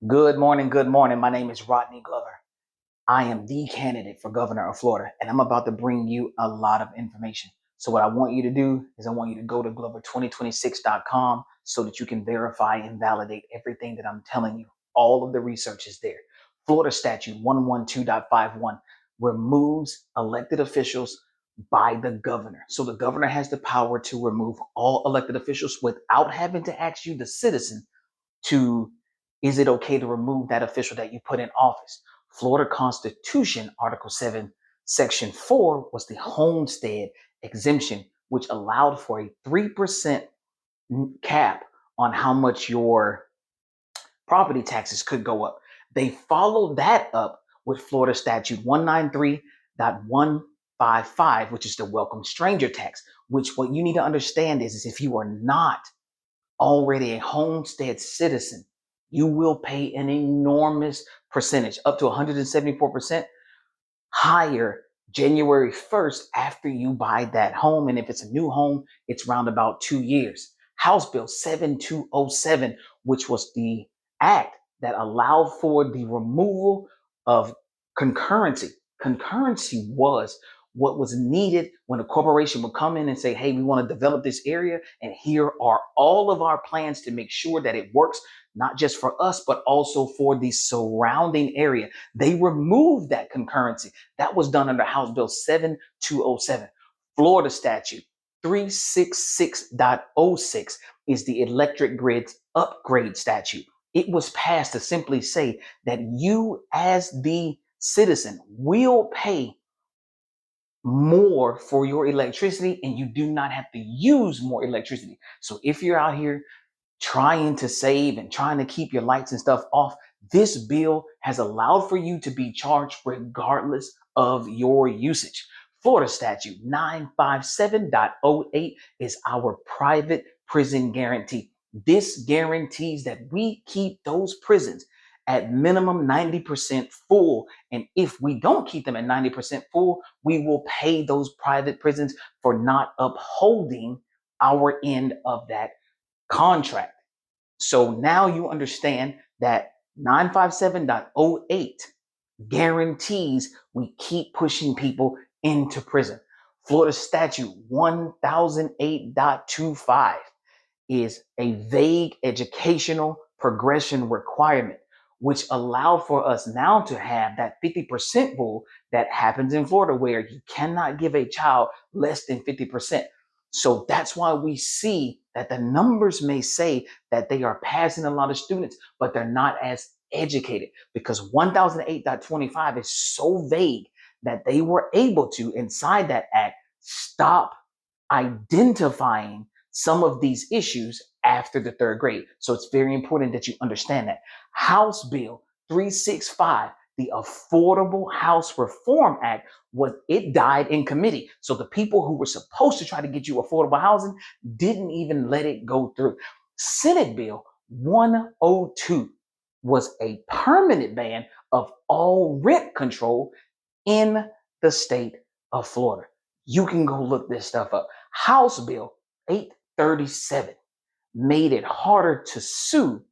Good morning. Good morning. My name is Rodney Glover. I am the candidate for governor of Florida, and I'm about to bring you a lot of information. So, what I want you to do is I want you to go to Glover2026.com so that you can verify and validate everything that I'm telling you. All of the research is there. Florida Statute 112.51 removes elected officials by the governor. So, the governor has the power to remove all elected officials without having to ask you, the citizen, to is it okay to remove that official that you put in office? Florida Constitution, Article 7, Section 4 was the homestead exemption, which allowed for a 3% cap on how much your property taxes could go up. They followed that up with Florida Statute 193.155, which is the welcome stranger tax, which what you need to understand is if you are not already a homestead citizen, you will pay an enormous percentage, up to 174% higher January 1st after you buy that home. And if it's a new home, it's around about 2 years. House Bill 7207, which was the act that allowed for the removal of concurrency. Concurrency was what was needed when a corporation would come in and say, hey, we want to develop this area, and here are all of our plans to make sure that it works, not just for us, but also for the surrounding area. They removed that concurrency. That was done under House Bill 7207. Florida Statute 366.06 is the electric grid's upgrade statute. It was passed to simply say that you, as the citizen, will pay more for your electricity and you do not have to use more electricity. So if you're out here trying to save and trying to keep your lights and stuff off, this bill has allowed for you to be charged regardless of your usage. Florida Statute 957.08 is our private prison guarantee. This guarantees that we keep those prisons at minimum 90% full. And if we don't keep them at 90% full, we will pay those private prisons for not upholding our end of that contract. So now you understand that 957.08 guarantees we keep pushing people into prison. Florida Statute 1008.25 is a vague educational progression requirement, which allowed for us now to have that 50% rule that happens in Florida, where you cannot give a child less than 50%. So that's why we see that the numbers may say that they are passing a lot of students, but they're not as educated, because 1008.25 is so vague that they were able to, inside that act, stop identifying some of these issues after the third grade. So it's very important that you understand that. House Bill 365, the Affordable House Reform Act, it died in committee. So the people who were supposed to try to get you affordable housing didn't even let it go through. Senate Bill 102 was a permanent ban of all rent control in the state of Florida. You can go look this stuff up. House Bill 837 made it harder to sue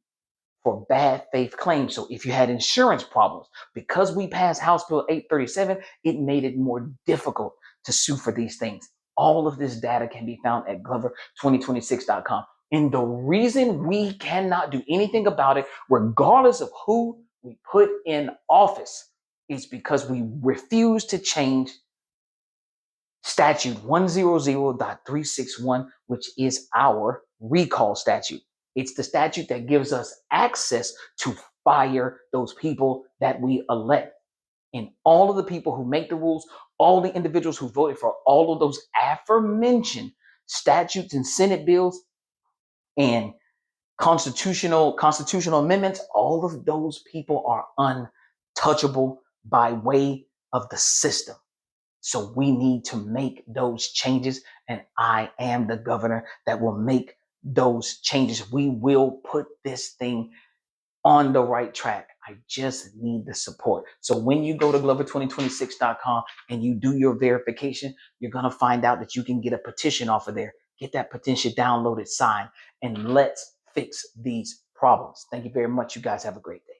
for bad faith claims. So if you had insurance problems, because we passed House Bill 837, it made it more difficult to sue for these things. All of this data can be found at Glover2026.com. And the reason we cannot do anything about it, regardless of who we put in office, is because we refuse to change Statute 100.361, which is our recall statute. It's the statute that gives us access to fire those people that we elect. And all of the people who make the rules, all the individuals who voted for all of those aforementioned statutes and Senate bills and constitutional amendments, all of those people are untouchable by way of the system. So we need to make those changes, and I am the governor that will make those changes. We will put this thing on the right track. I just need the support. So when you go to Glover2026.com and you do your verification, you're going to find out that you can get a petition off of there. Get that petition downloaded, signed, and let's fix these problems. Thank you very much. You guys have a great day.